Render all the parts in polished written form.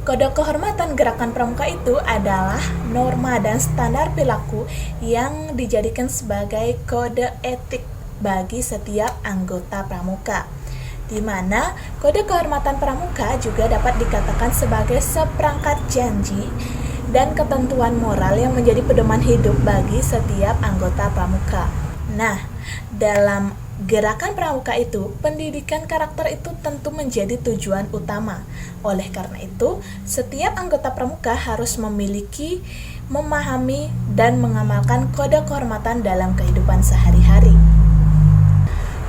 Kode kehormatan gerakan pramuka itu adalah norma dan standar perilaku yang dijadikan sebagai kode etik bagi setiap anggota pramuka, di mana kode kehormatan pramuka juga dapat dikatakan sebagai seperangkat janji dan ketentuan moral yang menjadi pedoman hidup bagi setiap anggota pramuka. Nah, dalam gerakan pramuka itu, pendidikan karakter itu tentu menjadi tujuan utama. Oleh karena itu, setiap anggota pramuka harus memiliki, memahami, dan mengamalkan kode kehormatan dalam kehidupan sehari-hari.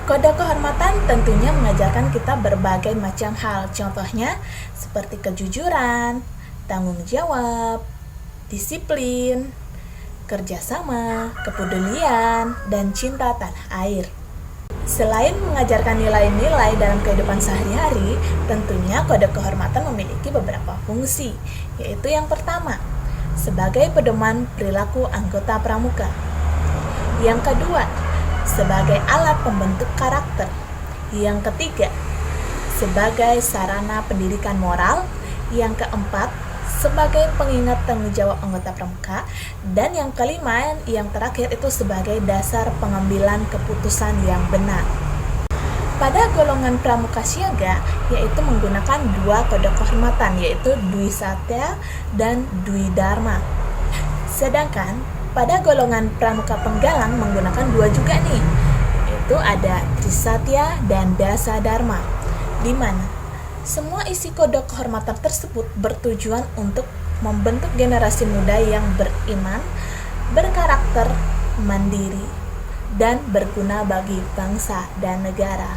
Kode kehormatan tentunya mengajarkan kita berbagai macam hal, contohnya seperti kejujuran, tanggung jawab, disiplin, kerjasama, kepedulian, dan cinta tanah air. Selain mengajarkan nilai-nilai dalam kehidupan sehari-hari, tentunya kode kehormatan memiliki beberapa fungsi, yaitu yang pertama, sebagai pedoman perilaku anggota pramuka. Yang kedua, sebagai alat pembentuk karakter. Yang ketiga, sebagai sarana pendidikan moral. Yang keempat, sebagai pengingat tanggung jawab anggota pramuka. Dan yang kelima, yang terakhir itu sebagai dasar pengambilan keputusan yang benar. Pada golongan pramuka siaga, yaitu menggunakan dua kode kehormatan, yaitu Dwi Satya dan Dwi Dharma. Sedangkan pada golongan pramuka penggalang menggunakan dua juga nih, yaitu ada Trisatya dan Dasa Dharma, di mana semua isi kode kehormatan tersebut bertujuan untuk membentuk generasi muda yang beriman, berkarakter, mandiri, dan berguna bagi bangsa dan negara.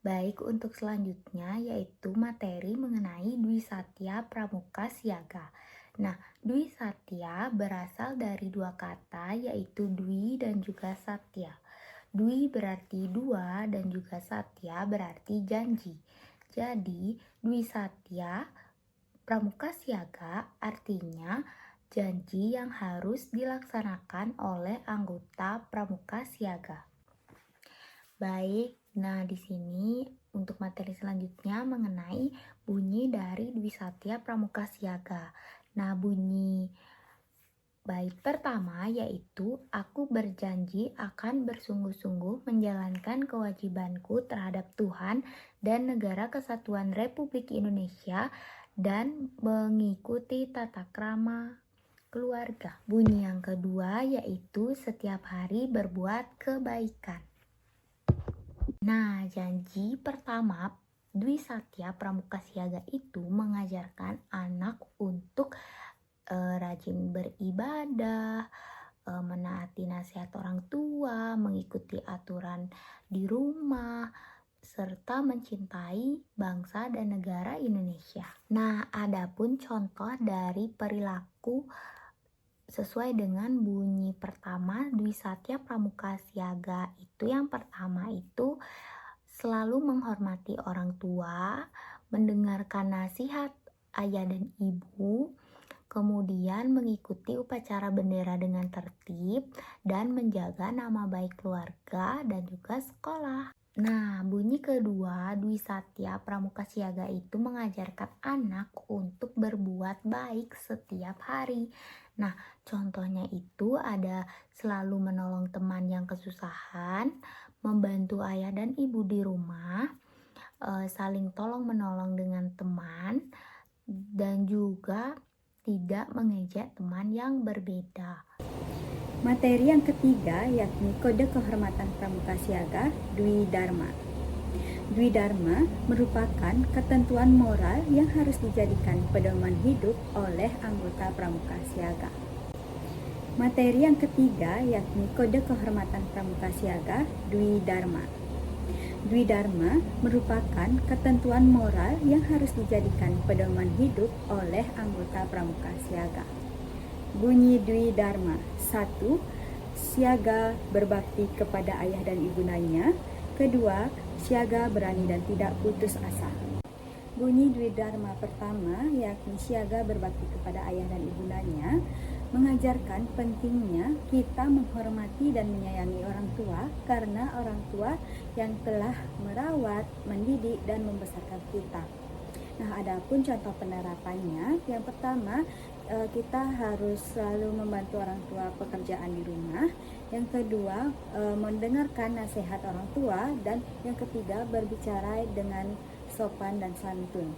Baik, untuk selanjutnya yaitu materi mengenai Dwi Satya Pramuka Siaga. Nah, Dwi Satya berasal dari dua kata yaitu Dwi dan juga Satya. Dwi berarti dua dan juga Satya berarti janji. Jadi, Dwi Satya Pramuka Siaga artinya janji yang harus dilaksanakan oleh anggota Pramuka Siaga. Baik, nah di sini untuk materi selanjutnya mengenai bunyi dari Dwi Satya Pramuka Siaga. Nah, bunyi bait pertama yaitu aku berjanji akan bersungguh-sungguh menjalankan kewajibanku terhadap Tuhan dan Negara Kesatuan Republik Indonesia dan mengikuti tata krama keluarga. Bunyi yang kedua yaitu setiap hari berbuat kebaikan. Nah, janji pertama Dwi Satya Pramuka Siaga itu mengajarkan anak untuk rajin beribadah, menaati nasihat orang tua, mengikuti aturan di rumah, serta mencintai bangsa dan negara Indonesia. Nah, adapun contoh dari perilaku sesuai dengan bunyi pertama Dwi Satya Pramuka Siaga itu, yang pertama itu selalu menghormati orang tua, mendengarkan nasihat ayah dan ibu, kemudian mengikuti upacara bendera dengan tertib dan menjaga nama baik keluarga dan juga sekolah. Nah, bunyi kedua Dwi Satya Pramuka Siaga itu mengajarkan anak untuk berbuat baik setiap hari. Nah, contohnya itu ada selalu menolong teman yang kesusahan, membantu ayah dan ibu di rumah, saling tolong menolong dengan teman, dan juga tidak mengejek teman yang berbeda. Materi yang ketiga yakni kode kehormatan pramuka siaga Dwi Dharma. Dwi Dharma merupakan ketentuan moral yang harus dijadikan pedoman hidup oleh anggota pramuka siaga. Materi yang ketiga yakni kode kehormatan pramuka siaga Dwi Dharma. Dwi Dharma merupakan ketentuan moral yang harus dijadikan pedoman hidup oleh anggota pramuka siaga. Bunyi Dwi Dharma: 1. Siaga berbakti kepada ayah dan ibundanya. 2. Siaga berani dan tidak putus asa. Bunyi Dwi Dharma pertama yakni siaga berbakti kepada ayah dan ibundanya mengajarkan pentingnya kita menghormati dan menyayangi orang tua karena orang tua yang telah merawat, mendidik, dan membesarkan kita. Nah, adapun contoh penerapannya, yang pertama kita harus selalu membantu orang tua pekerjaan di rumah. Yang kedua, mendengarkan nasihat orang tua, dan yang ketiga, berbicara dengan sopan dan santun.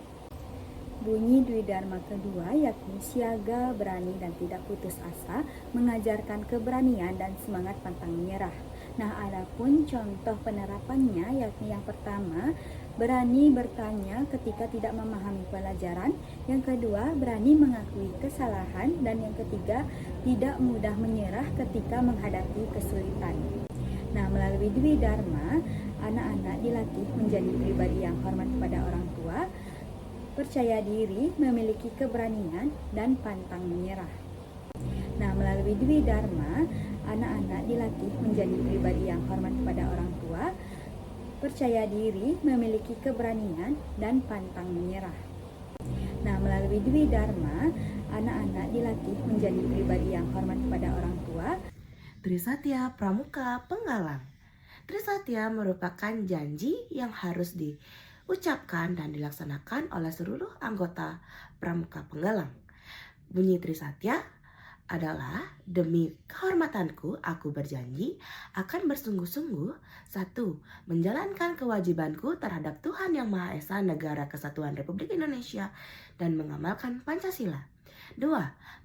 Bunyi Dwi Dharma kedua yakni siaga, berani, dan tidak putus asa, mengajarkan keberanian dan semangat pantang menyerah. Nah, adapun contoh penerapannya yakni yang pertama, berani bertanya ketika tidak memahami pelajaran. Yang kedua, berani mengakui kesalahan. Dan yang ketiga, tidak mudah menyerah ketika menghadapi kesulitan. Nah, melalui Dwi Dharma, anak-anak dilatih menjadi pribadi yang hormat kepada orang tua, percaya diri, memiliki keberanian, dan pantang menyerah. Nah, melalui Dwi Dharma, anak-anak dilatih menjadi pribadi yang hormat kepada orang tua, percaya diri, memiliki keberanian, dan pantang menyerah. Nah, melalui Dwi Dharma, anak-anak dilatih menjadi pribadi yang hormat kepada orang tua. Trisatya Pramuka Penggalang. Trisatya merupakan janji yang harus diucapkan dan dilaksanakan oleh seluruh anggota Pramuka Penggalang. Bunyi Trisatya adalah, demi kehormatanku, aku berjanji akan bersungguh-sungguh: 1. Menjalankan kewajibanku terhadap Tuhan Yang Maha Esa Negara Kesatuan Republik Indonesia dan mengamalkan Pancasila. 2.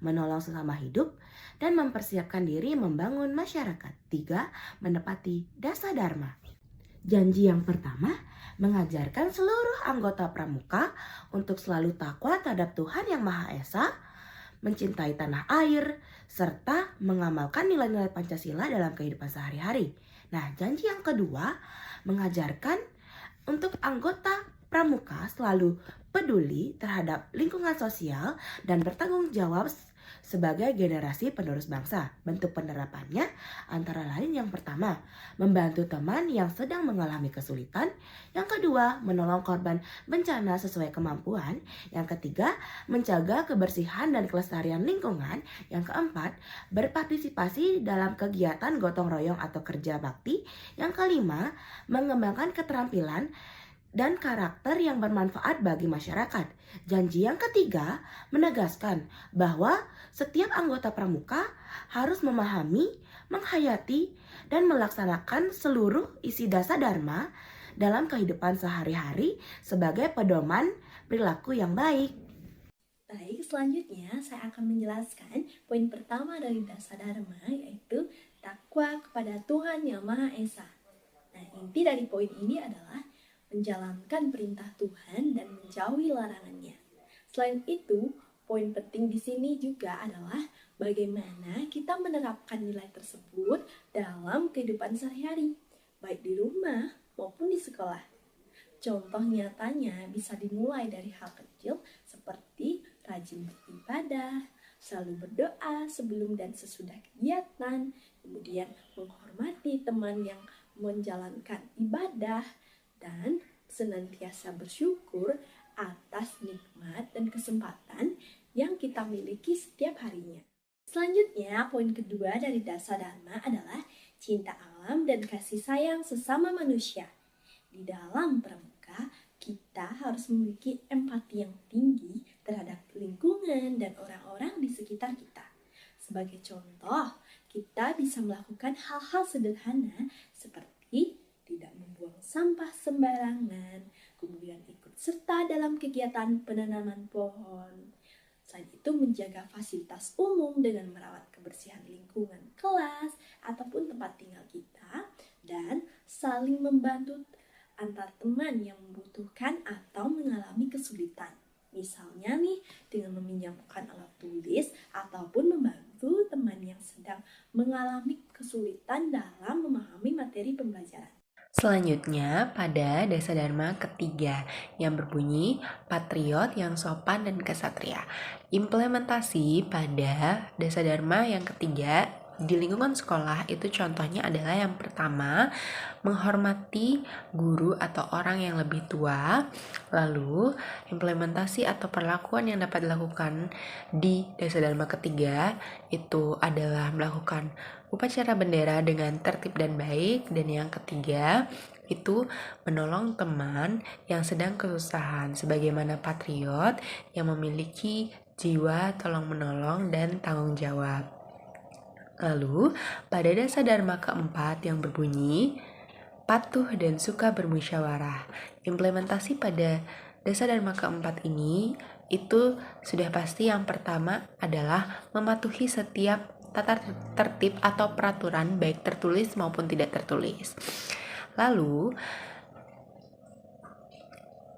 Menolong sesama hidup dan mempersiapkan diri membangun masyarakat. 3. Menepati dasa dharma. Janji yang pertama, mengajarkan seluruh anggota pramuka untuk selalu takwa terhadap Tuhan Yang Maha Esa, mencintai tanah air, serta mengamalkan nilai-nilai Pancasila dalam kehidupan sehari-hari. Nah, janji yang kedua, mengajarkan untuk anggota pramuka selalu peduli terhadap lingkungan sosial dan bertanggung jawab sebagai generasi penerus bangsa. Bentuk penerapannya antara lain: yang pertama, membantu teman yang sedang mengalami kesulitan. Yang kedua, menolong korban bencana sesuai kemampuan. Yang ketiga, menjaga kebersihan dan kelestarian lingkungan. Yang keempat, berpartisipasi dalam kegiatan gotong royong atau kerja bakti. Yang kelima, mengembangkan keterampilan dan karakter yang bermanfaat bagi masyarakat. Janji yang ketiga menegaskan bahwa setiap anggota pramuka harus memahami, menghayati, dan melaksanakan seluruh isi dasa dharma dalam kehidupan sehari-hari sebagai pedoman perilaku yang baik. Baik, selanjutnya saya akan menjelaskan poin pertama dari dasa dharma, yaitu takwa kepada Tuhan Yang Maha Esa. Nah, inti dari poin ini adalah menjalankan perintah Tuhan dan menjauhi larangannya. Selain itu, poin penting di sini juga adalah bagaimana kita menerapkan nilai tersebut dalam kehidupan sehari-hari, baik di rumah maupun di sekolah. Contoh nyatanya bisa dimulai dari hal kecil seperti rajin beribadah, selalu berdoa sebelum dan sesudah kegiatan, kemudian menghormati teman yang menjalankan ibadah, dan senantiasa bersyukur atas nikmat dan kesempatan yang kita miliki setiap harinya. Selanjutnya, poin kedua dari dasa dharma adalah cinta alam dan kasih sayang sesama manusia. Di dalam pramuka, kita harus memiliki empati yang tinggi terhadap lingkungan dan orang-orang di sekitar kita. Sebagai contoh, kita bisa melakukan hal-hal sederhana seperti tidak membuang sampah sembarangan, kemudian ikut serta dalam kegiatan penanaman pohon. Selain itu, menjaga fasilitas umum dengan merawat kebersihan lingkungan kelas ataupun tempat tinggal kita, dan saling membantu antar teman yang membutuhkan atau mengalami kesulitan. Misalnya nih, dengan meminjamkan alat tulis ataupun membantu teman yang sedang mengalami kesulitan dalam memahami materi pembelajaran. Selanjutnya, pada dasa dharma ketiga yang berbunyi patriot yang sopan dan kesatria. Implementasi pada dasa dharma yang ketiga di lingkungan sekolah itu contohnya adalah yang pertama, menghormati guru atau orang yang lebih tua. Lalu, implementasi atau perlakuan yang dapat dilakukan di dasa dharma ketiga itu adalah melakukan upacara bendera dengan tertib dan baik. Dan yang ketiga, itu menolong teman yang sedang kesusahan, sebagaimana patriot yang memiliki jiwa tolong-menolong dan tanggung jawab. Lalu, pada dasa dharma keempat yang berbunyi, patuh dan suka bermusyawarah. Implementasi pada dasa dharma keempat ini itu sudah pasti yang pertama adalah mematuhi setiap tata tertib atau peraturan baik tertulis maupun tidak tertulis. Lalu,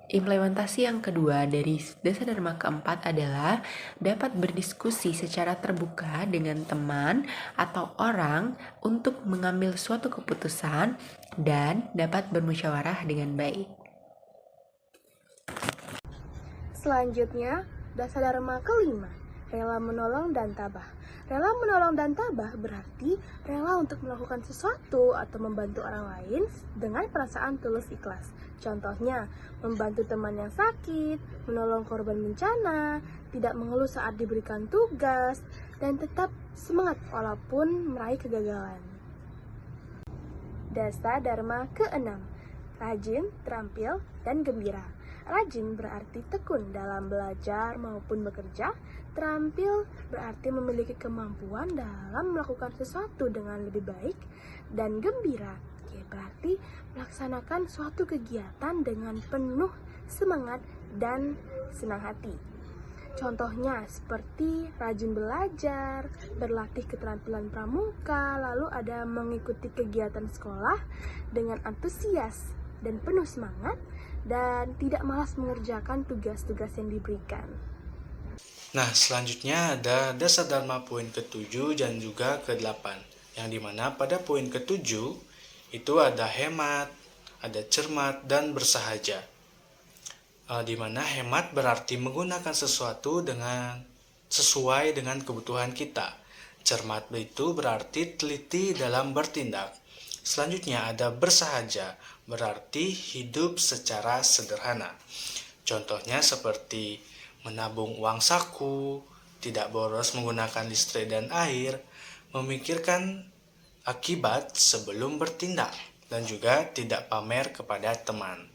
implementasi yang kedua dari dasa dharma keempat adalah dapat berdiskusi secara terbuka dengan teman atau orang untuk mengambil suatu keputusan dan dapat bermusyawarah dengan baik. Selanjutnya, dasa dharma kelima, rela menolong dan tabah. Rela menolong dan tabah berarti rela untuk melakukan sesuatu atau membantu orang lain dengan perasaan tulus ikhlas. Contohnya, membantu teman yang sakit, menolong korban bencana, tidak mengeluh saat diberikan tugas, dan tetap semangat walaupun meraih kegagalan. Dasa dharma keenam, rajin, terampil, dan gembira. Rajin berarti tekun dalam belajar maupun bekerja. Terampil berarti memiliki kemampuan dalam melakukan sesuatu dengan lebih baik. Dan gembira berarti melaksanakan suatu kegiatan dengan penuh semangat dan senang hati. Contohnya seperti rajin belajar, berlatih keterampilan pramuka, lalu ada mengikuti kegiatan sekolah dengan antusias dan penuh semangat, dan tidak malas mengerjakan tugas-tugas yang diberikan. Nah, selanjutnya ada dasa dharma poin ke-7 dan juga ke-8, yang dimana pada poin ke-7 itu ada hemat, ada cermat, dan bersahaja. Dimana hemat berarti menggunakan sesuatu dengan sesuai dengan kebutuhan kita. Cermat itu berarti teliti dalam bertindak. Selanjutnya ada bersahaja, berarti hidup secara sederhana. Contohnya seperti menabung uang saku, tidak boros menggunakan listrik dan air, memikirkan akibat sebelum bertindak, dan juga tidak pamer kepada teman.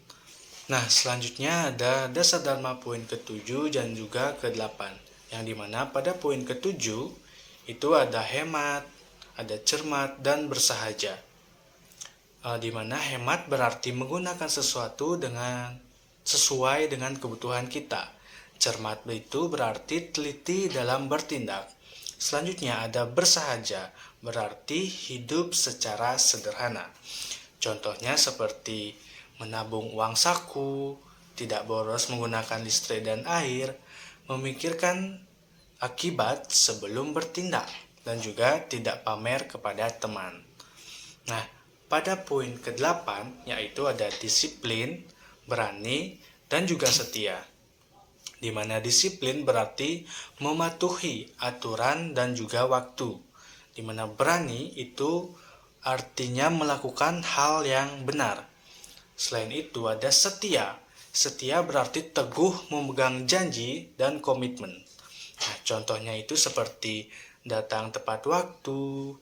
Nah, selanjutnya ada dasa dharma poin ke-7 dan juga ke-8, yang dimana pada poin ke-7 itu ada hemat, ada cermat, dan bersahaja. Dimana hemat berarti menggunakan sesuatu dengan sesuai dengan kebutuhan kita. Cermat itu berarti teliti dalam bertindak. Selanjutnya ada bersahaja, berarti hidup secara sederhana. Contohnya seperti menabung uang saku, tidak boros menggunakan listrik dan air, memikirkan akibat sebelum bertindak, dan juga tidak pamer kepada teman. Nah, pada poin ke-8 yaitu ada disiplin, berani, dan juga setia. Di mana disiplin berarti mematuhi aturan dan juga waktu. Di mana berani itu artinya melakukan hal yang benar. Selain itu ada setia. Setia berarti teguh memegang janji dan komitmen. Nah, contohnya itu seperti datang tepat waktu,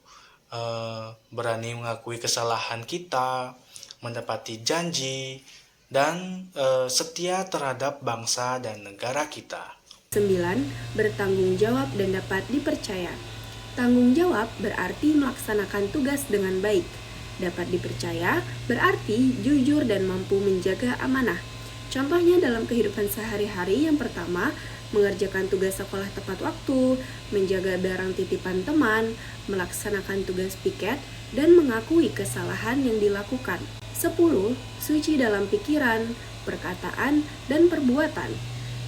berani mengakui kesalahan kita, menepati janji, dan setia terhadap bangsa dan negara kita. 9. Bertanggung jawab dan dapat dipercaya. Tanggung jawab berarti melaksanakan tugas dengan baik. Dapat dipercaya berarti jujur dan mampu menjaga amanah. Contohnya dalam kehidupan sehari-hari, yang pertama, mengerjakan tugas sekolah tepat waktu, menjaga barang titipan teman, melaksanakan tugas piket, dan mengakui kesalahan yang dilakukan. 10. Suci dalam pikiran, perkataan, dan perbuatan.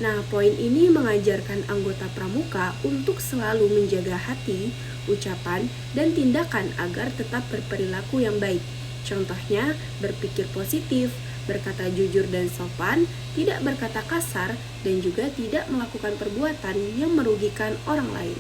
Nah, poin ini mengajarkan anggota pramuka untuk selalu menjaga hati, ucapan, dan tindakan agar tetap berperilaku yang baik. Contohnya, berpikir positif, berkata jujur dan sopan, tidak berkata kasar, dan juga tidak melakukan perbuatan yang merugikan orang lain.